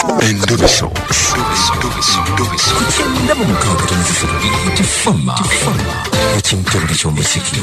Endubiso. Kugenda mu mukaaga tifama ekintu eky'omuziki.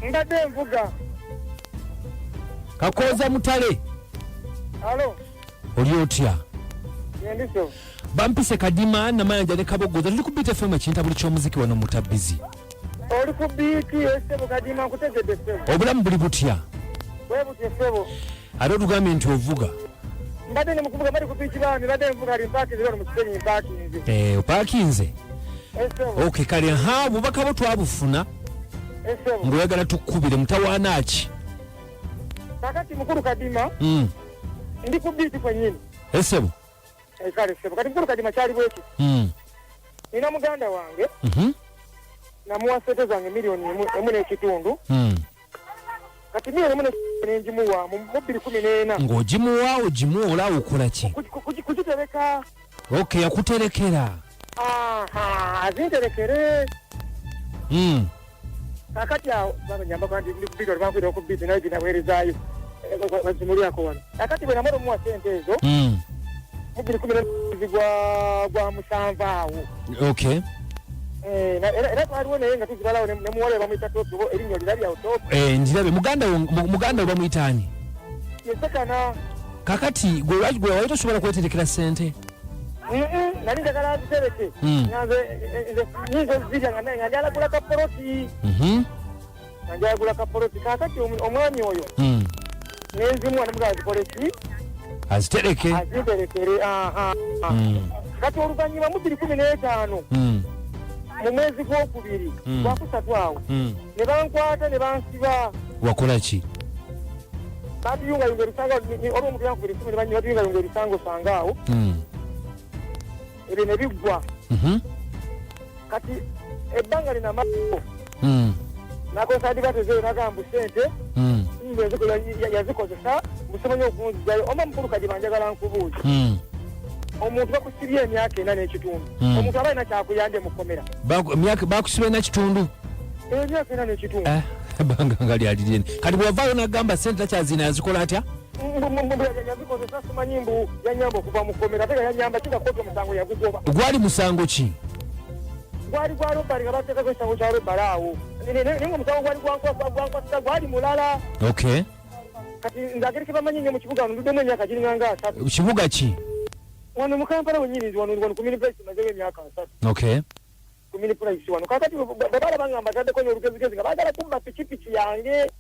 Mbadde nvuga. Kakoza Mutale. Halo. Oli otya? Yendiso. Bampise Kadima na Mayanja ne Kabogoza tuli ku Beat FM ekinta buli ky'omuziki wano Mutabizi. Oli ku Beat Sebo Kadima nkutegedde Sebo. Obulamu buli butya? Bwe butya Sebo. Ate otugambye nti ovuga. Mbadde ne mukuvuga bali ku Beat bambi mbadde nvuga ali mpakinze wano mu Kisenyi mpakinze. Opakinze? Sebo. Okay, kale bubaka bwo twabufuna. Sebo. Ngoyagala tukubire mutawaana ki? Kakati mukuru Kadima. Ndi ku Beat kwennyini. Sebo. Kale Sebo. Kati mukuru Kadima kyali bweki. Nina muganda wange. Namuwa sente zange milioni emu n'ekitundu. Kati milioni emu n'enjimuwa mu 2014. Ng'ogimuwa ogimuwa okola ki? Kugitereka. Okay, yakuterekera. Azinterekere. Kakati awo banyamba kandi ndi kubika bakwira ku Beat nayo ginaweerezaayo. Bazimulyako wano. Kakati bwe namala omuwa sente ezo. Mu 2014 gwa musanvu awo. Okay. Era twaliwo naye nga tuzibalawo ne muwala bamuyita Topiwo erinnya lirabya Topi. Njirabe muganda bamuyitani? Yesekana. Kakati gwe wali tosobola kweterekera sente? Nali njagala azitereke. Nyinza zirya nga njagala kapoloti. Nga njagala kapoloti. Kakati omwami oyo. Nenzimuwa namugaa zikole ki? Azitereke. Aziterekere. Kati oluvannyuma mu 2015. Mu mwezi gw'okubiri gwakusatu awo ne bankwata ne bansiba. Wakola ki? Batuyungayunga ebisango olwo omuntu yankubira 10 ne batuyungayunga ebisango sanga awo. Ebyo ne biggwa. Kati ebbanga linamako. Nakozesa bateze nagamba sente. Yazikozesa musobonya okunzizayo oma mukulu Kadima njagala nkubuuza. Omuntu bakusibye emyaka 4 n'ekitundu. Omuntu aba alina kyakuyambye mu kkomera. Bakusibye n'ekitundu? Emyaka 4 n'ekitundu. Banga ngali alirene. Kati bwavaayo n'agamba sente takyazina yazikola atya? Yazikozesa simanyi mbu yanyamba okuva mu kkomera ate yanyamba kigakooto omusango yagugoba. Gwali musango ki? Gwali gwa robali nga bateekako ekisango kya robali awo. Naye omusango gwali gwankwasisa gwali mulala. Okay. Kati nzagere kibamanyi nnyo mu kibuga wano nduddemu emyaka giringa nga 3. Kibuga ki? Wano mu Kampala wennyini wano ku Mini-Price mazeyo emyaka 3. Okay. Ku Mini-Price wano. Kakati bwe balabanga mbataddeko n'olugezigezi nga baagala kubba pikipiki yange.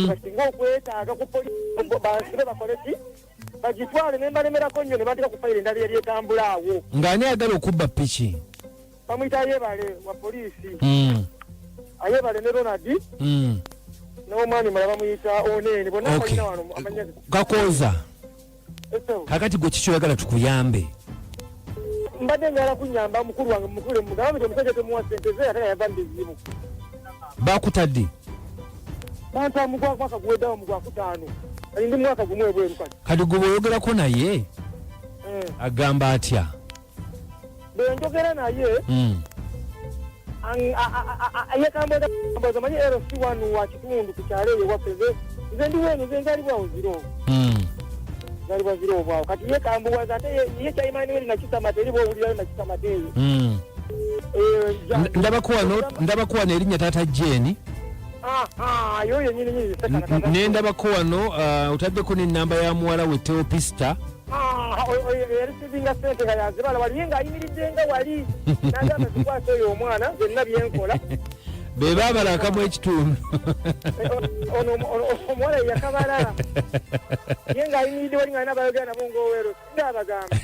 Basinga okwetaaga ku polisi bansibe bakole ki? Bagitwale ne mbalemerako nnyo ne bateka ku fayiro endala yali etambula awo. Ng'ani ayagala okubba piki? Bamuyita Ayebale wa polisi. Ayebale ne Ronald. N'omwami mulala bamuyita Onene. Bonna balina wano amanya. Kakoza. Kakati gwe kiki oyagala tukuyambe? Mbadde njagala kunyamba mukulu wange mukule mugamba nti omusajja temuwa sente ze ate yava mbizibu. Bakutadde? Banta mwaka guweddawo mu Gwakutaano. Kati ndi mwaka gumu ebweru kati. Kati gwe bw'oyogerako naye agamba atya? Bwe njogera naye yekambeza manyi RC1 wa kitundu ku kyalo eyo waffe nze ndi weno nze nzalibwawo ziro. Zalibwa ziro obwawo kati yekambuwaza ate ye kyayimanyi weli nakisama teri bw'owulirayo nakisama teyo. Ndabako wano erinnya taata Jeni. Yoyo nyini sekana. Ne ndabako wano otaddeko n'ennamba ya muwala we Teopista. Yarisibinga sente nga yazibala wali nga ayimiridde nga wali nagamba zikwasa oyo omwana byonna byenkola. Be baabala akamu ekitundu. Omuwala yakabala. Ye nga ayimiridde wali nga alina abayogera nabo ng'owero. Ndaabagamba.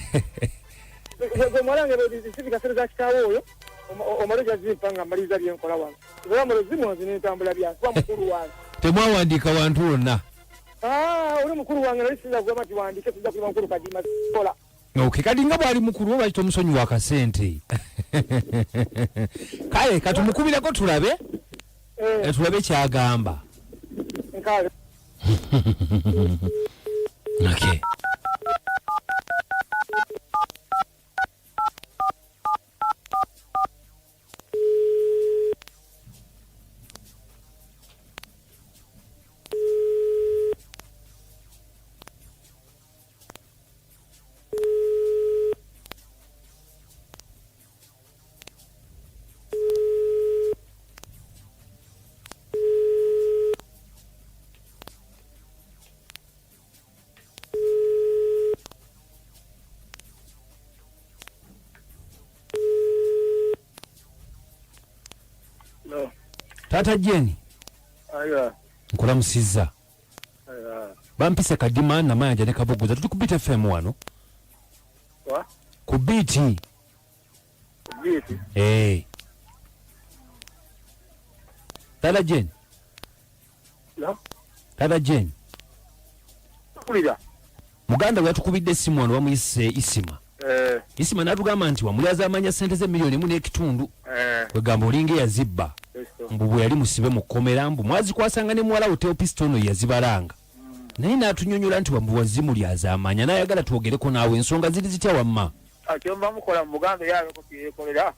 mwalange sivika sere za kitaawo oyo omaloja zipanga maliza byenkola wange era mulozimu zinentambula byange kuba mukulu wange temwawandiika wantu wonna oli mukulu wange nali sinza kugamba nti wandike tujja kulima mukulu kadima kola okay kati nga bwali mukulu oba kitomusonyiwa akasente kale katumukubirako tulabe tulabe kyagamba nkale okay Tata Jeni. Aya. Nkulamusizza. Aya. Bampise kadima na mayanja ne kabogoza tuli ku Beat FM wano. Wa? Ku Beat. Beat. Tata Jeni. No. Tata Jeni. Kulira. Muganda yatukubidde essimu wano bamuyise Isima. Isima natugamba nti wamulyaza amanya sente ze milioni mu n'ekitundu. Kwegamba olinga yazibba. Mbu bwe yali musibe mu kkomera mbu mwazikwasanga ne muwala Oteo Pistono yazibalanga. Naye n'atunyonyola nti wambu wazimu lyaza amanya n'ayagala twogereko naawe ensonga ziri zitya wamma. Kyomba mukola mu Buganda yawe ko yekolera.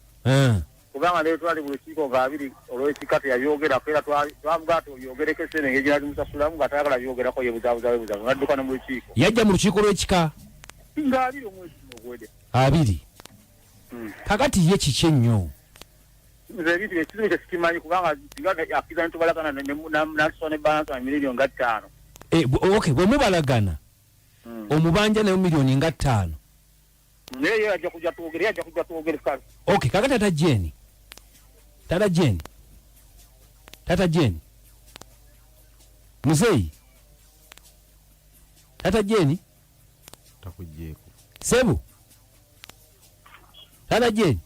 Kubanga leo twali mu lukiiko nga abiri olw'ekikata yabyogera era twamugato yogereko sene ngejira musasulamu gatagala yogerako yebuzabuza nadduka mu lukiiko. Yajja mu lukiiko lw'ekika. Nga abiri omwezi ogwede. Abiri. Kakati ye kiki ennyo. Nze bitu ekizibu kyekimanyi kubanga siganda akiza ntubalagana nasone balance ya milioni nga 5. Okay, bwe mubalagana. Omubanja nayo milioni nga 5. Naye ajja kujja tuogere kale. Okay, kakati Tata Jeni. Tata Jeni. Muzei. Tata Jeni. Takujeko. Sebu. Tata Jeni.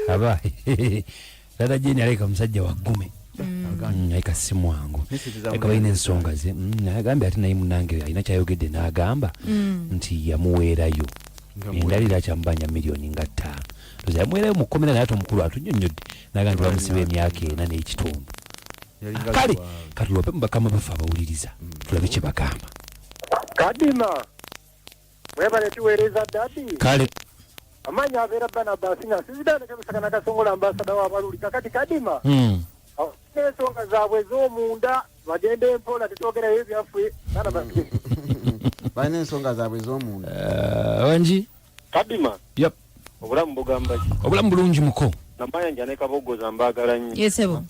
Aba Tata Jeni aleka musajja wagume aika simu wangu eka baina ensonga ze agambye ati naye munange alina kyayogedde n'agamba nti yamuweerayo endalira kyambanja milioni nga 5 toza yamuweerayo mu kkomera naye ate omukulu atunyonnyodde n'agamba bamusiba emyaka 4 n'ekitundu kale katulope mu bakama bafe abawuliriza tulabe kye bagamba Kadima webale tuweereza dadi kale amanya abeera Barnabas na sizidane kabisakana kasongola ambasada w'abaluli kakati Kadima n'ensonga zaabwe z'omunda bagende empola tetwogerayo ebyaffe Barnabas balina ensonga zaabwe ez'omunda wangi Kadima yep obulamu bugamba ki obulamu bulungi muko namanya njane kabogoza mbagala nnyo yesebo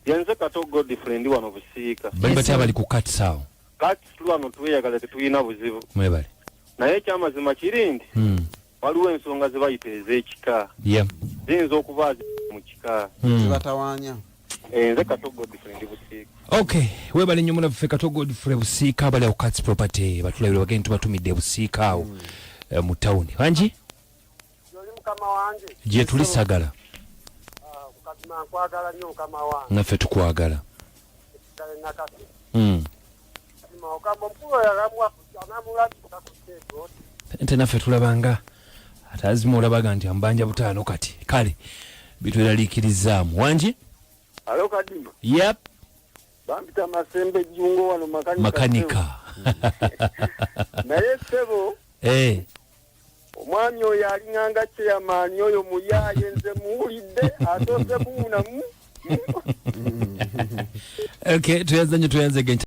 yenze kato Godfrey wano busiika bali batya bali ku katsawo kati tulwano tweyagala tetuyina buzibu mwebale naye ekyamazima kirindi waliwo ensonga ze bayita ez'ekika ziyinza okuba mu kika zibatawanya nze Kato Godfrey busiika okay webale nnyo munaffe Kato Godfrey busiika bali awo Cats Property batulabire bagenda tubatumidde busiika awo mu tawuni wangi yoli mukama wange gye tuli sagala Kadima nkwagala nnyo mukama wange naffe tukwagala kale nakati Kadima ogamba omukulu yalamwa anamulabika ku siteeto ente naffe tulabanga ate azima olabaga nti ambanja butaano kati kale bitweraliikirizaamu wangi alo Kadima yep bampita Masembe Jungo wano makanika naye ssebo omwami oyo alinganga kyeyamaanyi oyo muyaaye nze muwulidde ate ose buunamu. Okay, tuyanze gencha